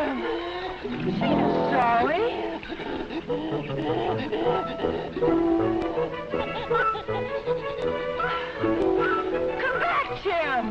Jim! Sheena's sorry. Come back, Jim!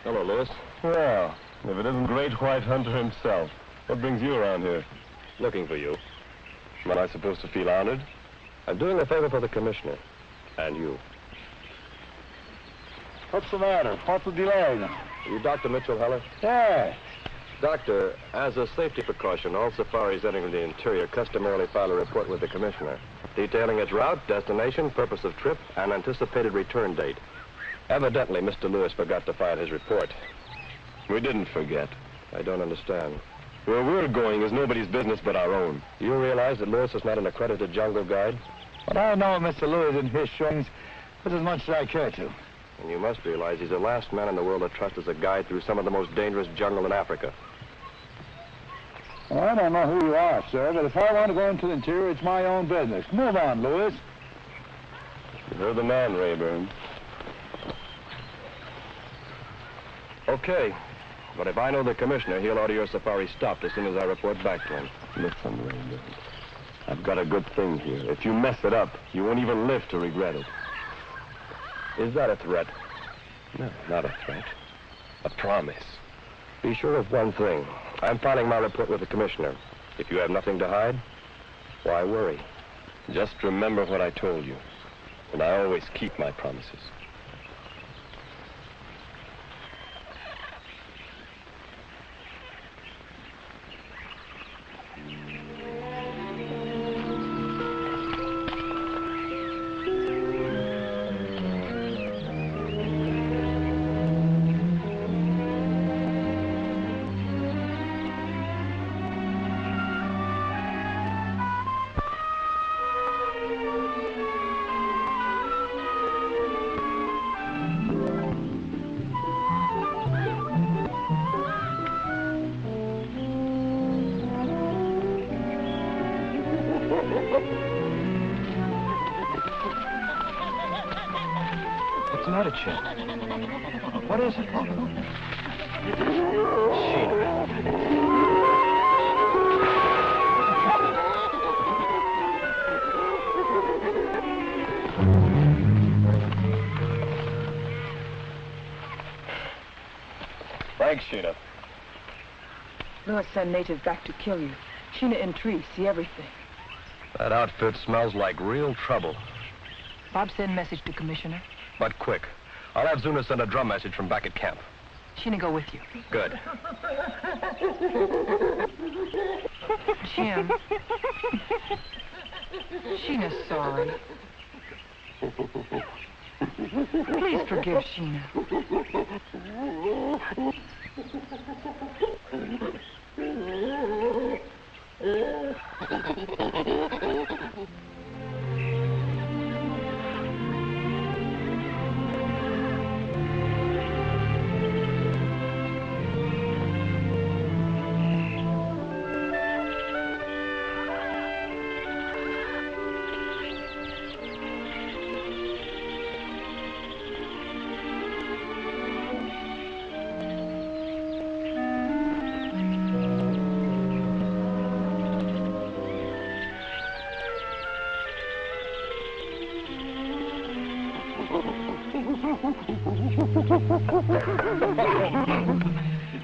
Hello, Lewis. Well, if it isn't Great White Hunter himself, what brings you around here? Looking for you. Am I supposed to feel honored? I'm doing a favor for the commissioner. And you. What's the matter? What's the delay? Are you Dr. Mitchell Heller? Yeah. Doctor, as a safety precaution, all safaris entering the interior customarily file a report with the commissioner, detailing its route, destination, purpose of trip, and anticipated return date. Evidently, Mr. Lewis forgot to file his report. We didn't forget. I don't understand. Where we're going is nobody's business but our own. Do you realize that Lewis is not an accredited jungle guide? What I know of Mr. Lewis and his showings is as much as I care to. And you must realize he's the last man in the world to trust as a guide through some of the most dangerous jungle in Africa. Well, I don't know who you are, sir, but if I want to go into the interior, it's my own business. Move on, Lewis. You're the man, Rayburn. Okay. But if I know the commissioner, he'll order your safari stopped as soon as I report back to him. Listen, Rayburn. I've got a good thing here. If you mess it up, you won't even live to regret it. Is that a threat? No, not a threat. A promise. Be sure of one thing. I'm filing my report with the commissioner. If you have nothing to hide, why worry? Just remember what I told you. And I always keep my promises. What's the matter, Chip? What is it? Thanks, Sheena. Lewis sent natives back to kill you. Sheena in tree, see everything. That outfit smells like real trouble. Bob send message to Commissioner. But quick. I'll have Zuna send a drum message from back at camp. Sheena go with you. Good. Jim. Sheena's sorry. Please forgive Sheena.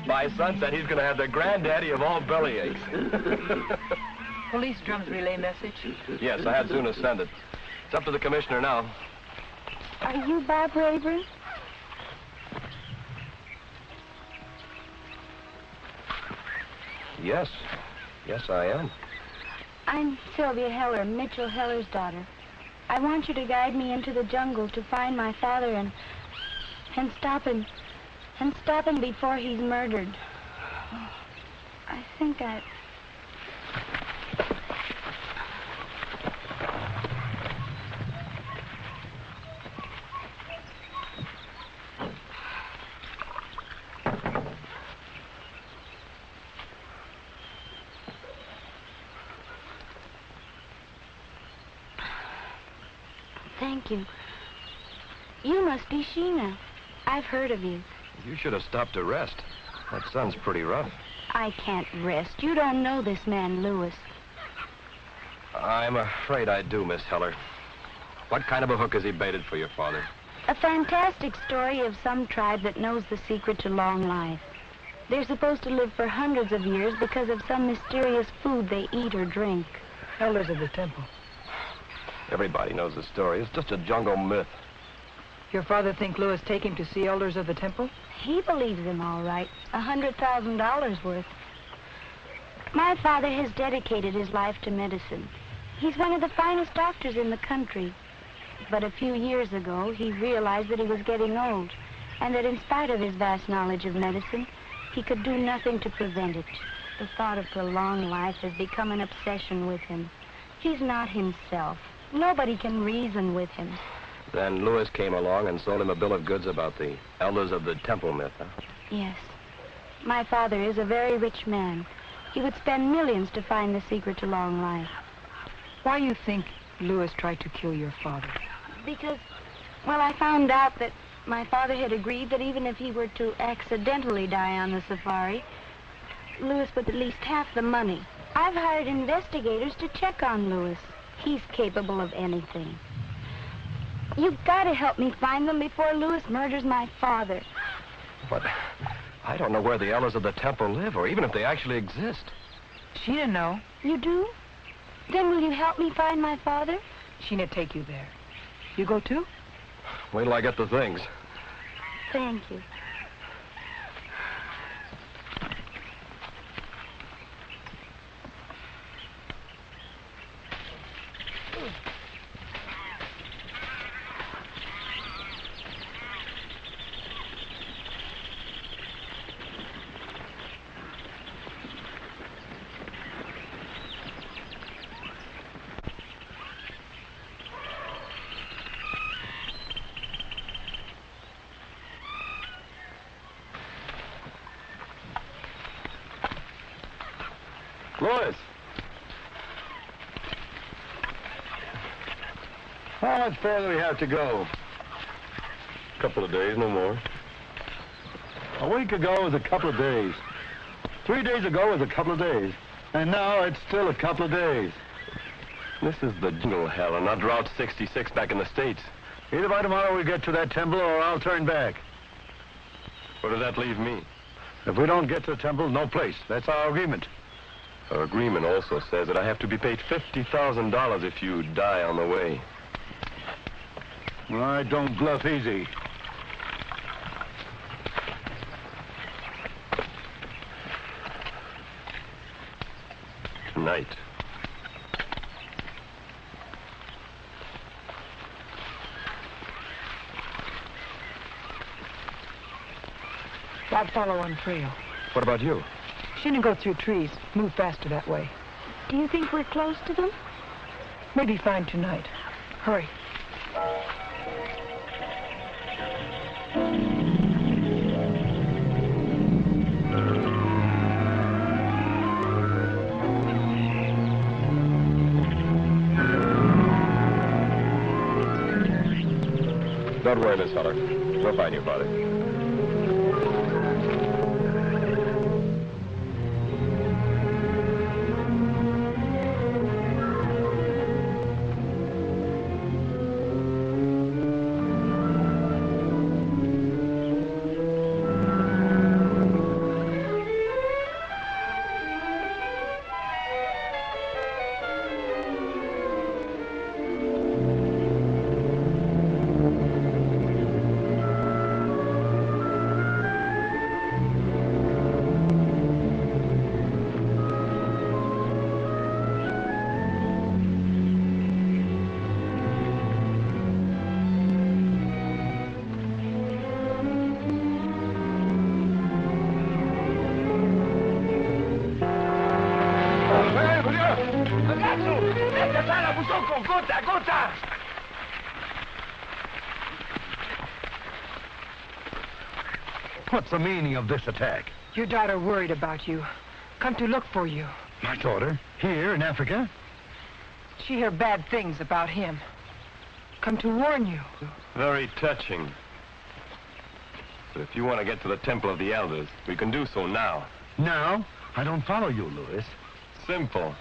By sunset, he's going to have the granddaddy of all bellyaches. Police drums relay message. Yes, I had Zuna send it. It's up to the commissioner now. Are you Bob Rayburn? Yes. Yes, I am. I'm Sylvia Heller, Mitchell Heller's daughter. I want you to guide me into the jungle to find my father and stop him before he's murdered. I think I... Thank you. You must be Sheena. I've heard of you. You should have stopped to rest. That sun's pretty rough. I can't rest. You don't know this man, Lewis. I'm afraid I do, Miss Heller. What kind of a hook has he baited for your father? A fantastic story of some tribe that knows the secret to long life. They're supposed to live for hundreds of years because of some mysterious food they eat or drink. Elders of the temple. Everybody knows the story. It's just a jungle myth. Your father think Lewis take him to see elders of the temple? He believes him all right. $100,000 worth. My father has dedicated his life to medicine. He's one of the finest doctors in the country. But a few years ago, he realized that he was getting old, and that in spite of his vast knowledge of medicine, he could do nothing to prevent it. The thought of prolonged life has become an obsession with him. He's not himself. Nobody can reason with him. Then Lewis came along and sold him a bill of goods about the elders of the temple myth, huh? Yes. My father is a very rich man. He would spend millions to find the secret to long life. Why you think Lewis tried to kill your father? Because, well, I found out that my father had agreed that even if he were to accidentally die on the safari, Lewis would at least half the money. I've hired investigators to check on Lewis. He's capable of anything. You've got to help me find them before Lewis murders my father. But I don't know where the elders of the temple live, or even if they actually exist. Sheena know. You do? Then will you help me find my father? Sheena take you there. You go too? Wait till I get the things. Thank you. Lewis! How much further do we have to go? A couple of days, no more. A week ago was a couple of days. 3 days ago was a couple of days. And now it's still a couple of days. This is the jungle, hell, and not Route 66 back in the States. Either by tomorrow we get to that temple or I'll turn back. Where does that leave me? If we don't get to the temple, no place. That's our agreement. Our agreement also says that I have to be paid $50,000 if you die on the way. I don't bluff easy. Tonight. I'd follow on trail. What about you? Sheena go through trees. Move faster that way. Do you think we're close to them? Maybe find tonight. Hurry. Don't worry, Miss Heller. We'll find your father. Guta, Guta! What's the meaning of this attack? Your daughter worried about you. Come to look for you. My daughter? Here in Africa? She heard bad things about him. Come to warn you. Very touching. But if you want to get to the Temple of the Elders, we can do so now. Now? I don't follow you, Louis. Simple.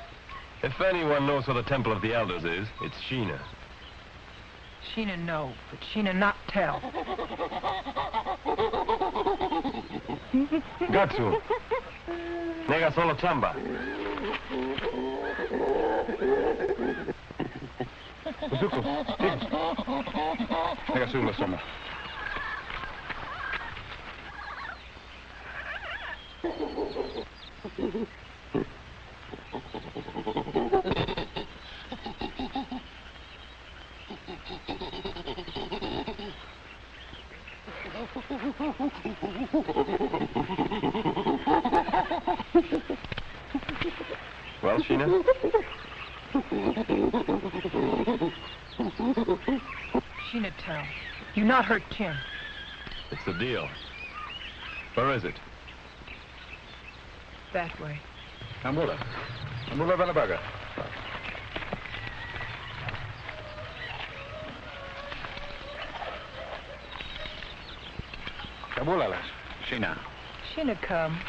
If anyone knows where the Temple of the Elders is, it's Sheena. Sheena know, but Sheena not tell. Gatsu. Nega solo chamba. Uzuko, Nega solo chamba. Well, Sheena? Sheena tell. You not hurt Tim. It's the deal. Where is it? That way. Ambula. Ambula Vanabaga. Ambula, Sheena. Sheena come.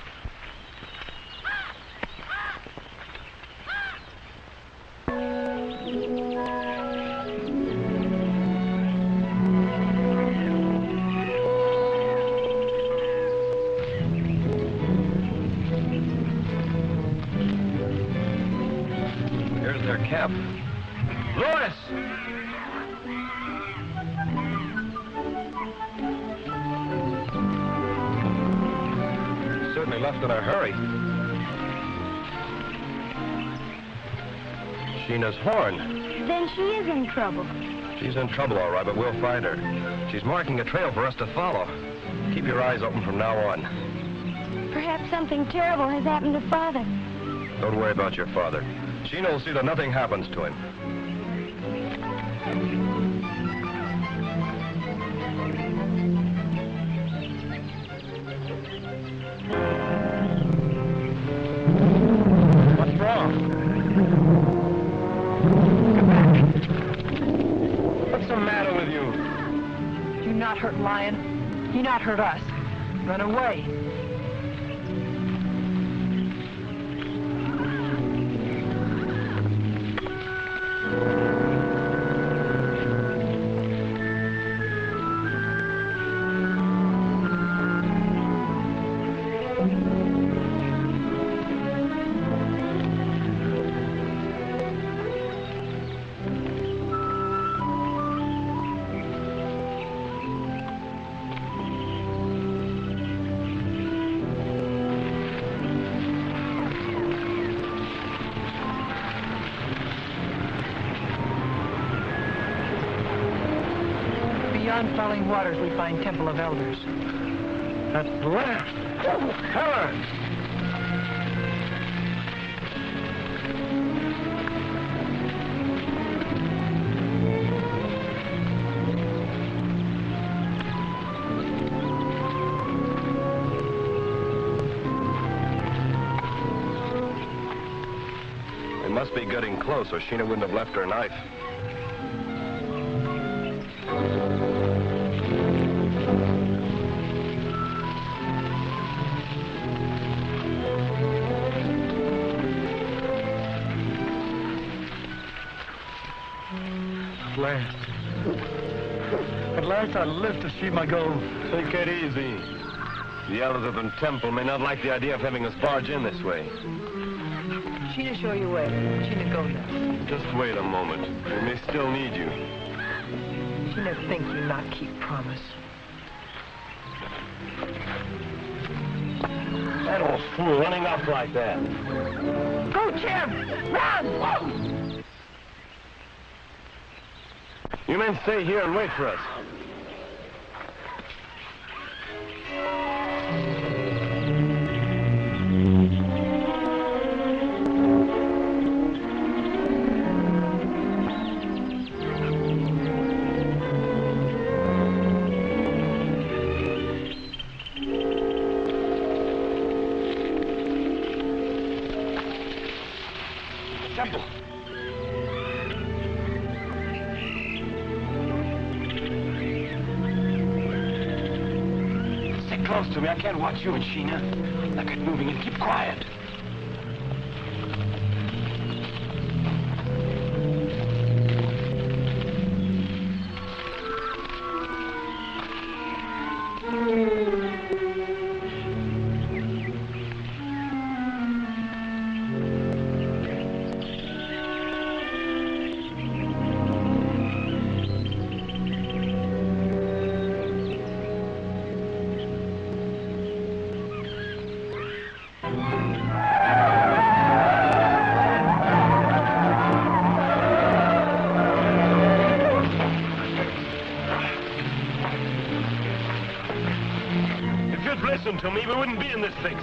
Here's their camp. Louis! Certainly left in a hurry. Sheena's horn. Then she is in trouble. She's in trouble, all right, but we'll find her. She's marking a trail for us to follow. Keep your eyes open from now on. Perhaps something terrible has happened to Father. Don't worry about your father. Sheena will see that nothing happens to him. What's wrong? Come back. What's the matter with you? You not hurt Lion. He not hurt us. Run away. Beyond Falling Waters, we find Temple of Elders. At last! Oh, Helen! We must be getting close, or Sheena wouldn't have left her knife. At last I live to see my goal. Take it easy. The elders of the temple may not like the idea of having us barge in this way. Sheena show you way. Sheena go now. Just wait a moment. We may still need you. Sheena think you not keep promise. That old fool running off like that. Go, Jim! Run! You men stay here and wait for us. close to me. I can't watch you and Sheena. Now get moving and keep quiet. To me, we wouldn't be in this fix.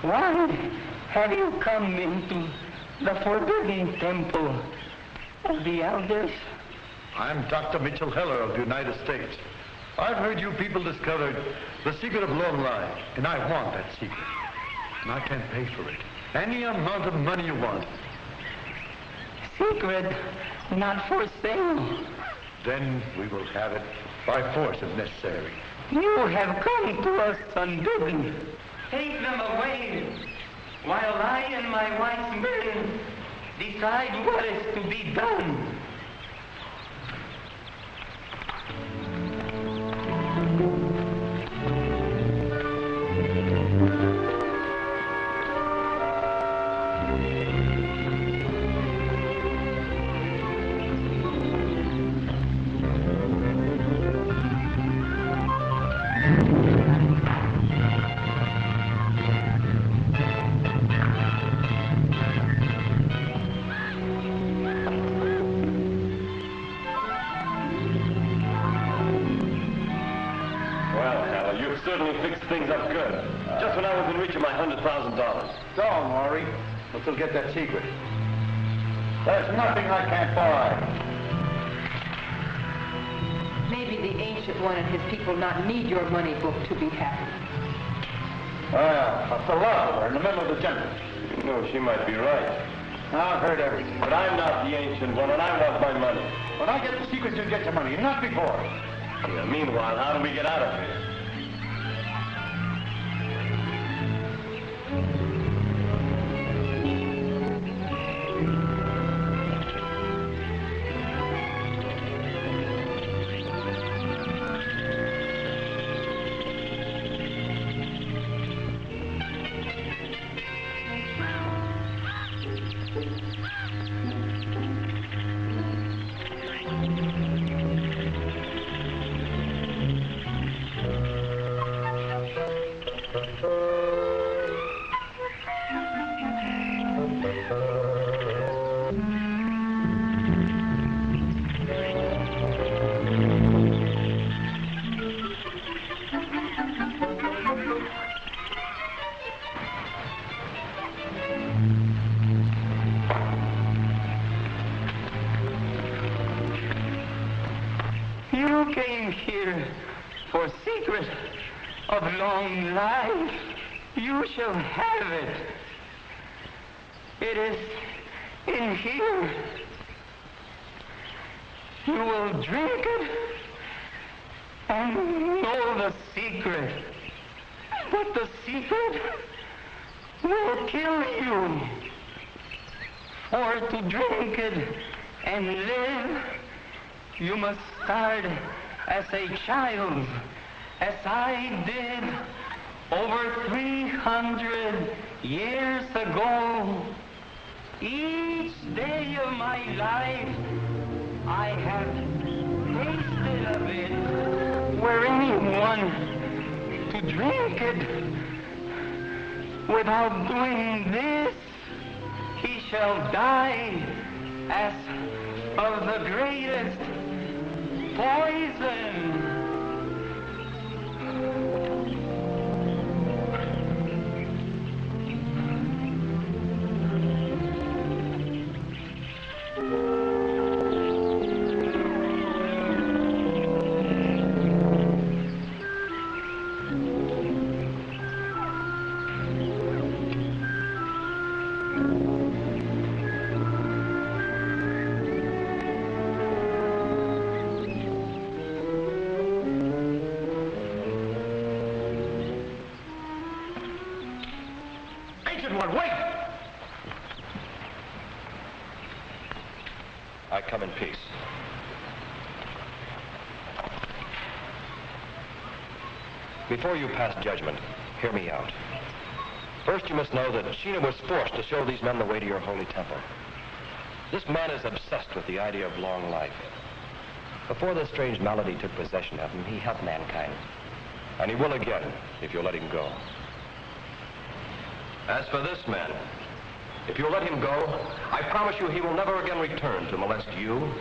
Why have you come into the forbidden temple of the elders? I'm Dr. Mitchell Heller of the United States. I've heard you people discovered the secret of long life, and I want that secret. And I can pay for it. Any amount of money you want. Secret, not for sale. Then we will have it by force if necessary. You have come to us unbidden. Take them away, while I and my wise men decide what is to be done. Things up good. Just when I was in reach of my $100,000. Don't worry. We'll still get that secret. There's nothing I can't buy. Maybe the Ancient One and his people not need your money book to be happy. Well, a philosopher in the middle of the jungle. No, she might be right. I've heard everything. But I'm not the Ancient One, and I want my money. When I get the secret, you'll get your money, not before. Yeah, meanwhile, how do we get out of here? You came here for secret of long life. You shall have it. It is in here. You will drink it and know the secret. But the secret will kill you. For to drink it and live, you must start as a child, as I did over 300 years ago. Each day of my life, I have tasted of it. Were anyone to drink it without doing this, he shall die as of the greatest poison. I come in peace. Before you pass judgment, hear me out. First, you must know that Sheena was forced to show these men the way to your holy temple. This man is obsessed with the idea of long life. Before this strange malady took possession of him, he helped mankind. And he will again, if you'll let him go. As for this man, if you'll let him go, I promise you he will never again return to molest you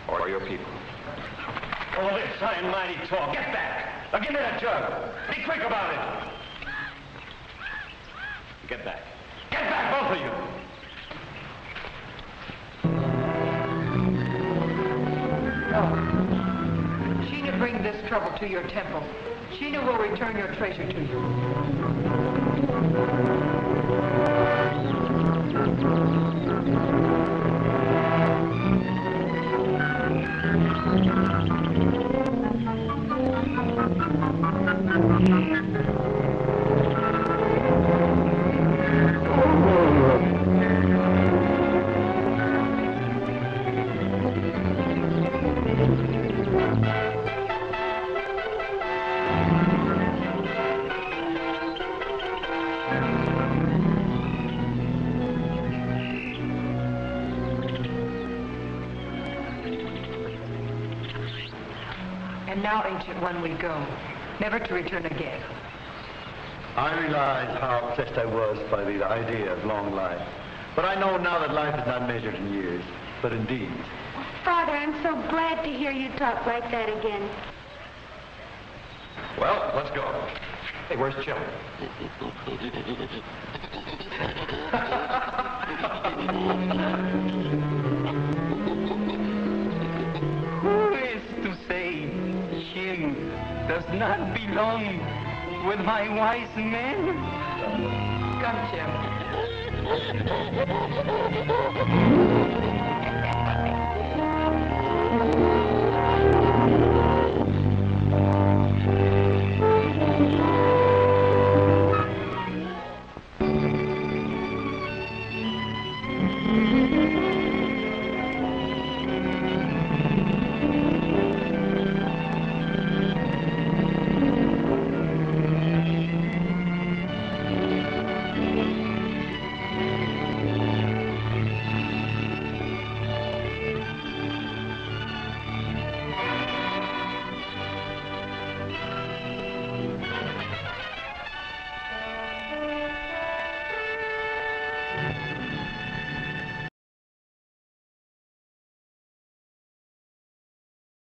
or your people. Oh, this iron mighty talk. Get back. Now give me that jug. Be quick about it. Get back. Get back, both of you. No. Sheena bring this trouble to your temple. Sheena will return your treasure to you. And now, Ancient One, we go, never to return again. I realized how obsessed I was by the idea of long life. But I know now that life is not measured in years, but in deeds. Father, I'm so glad to hear you talk like that again. Well, let's go. Hey, where's Jim? Who is to say Jim does not belong with my wise men? Come, Jim.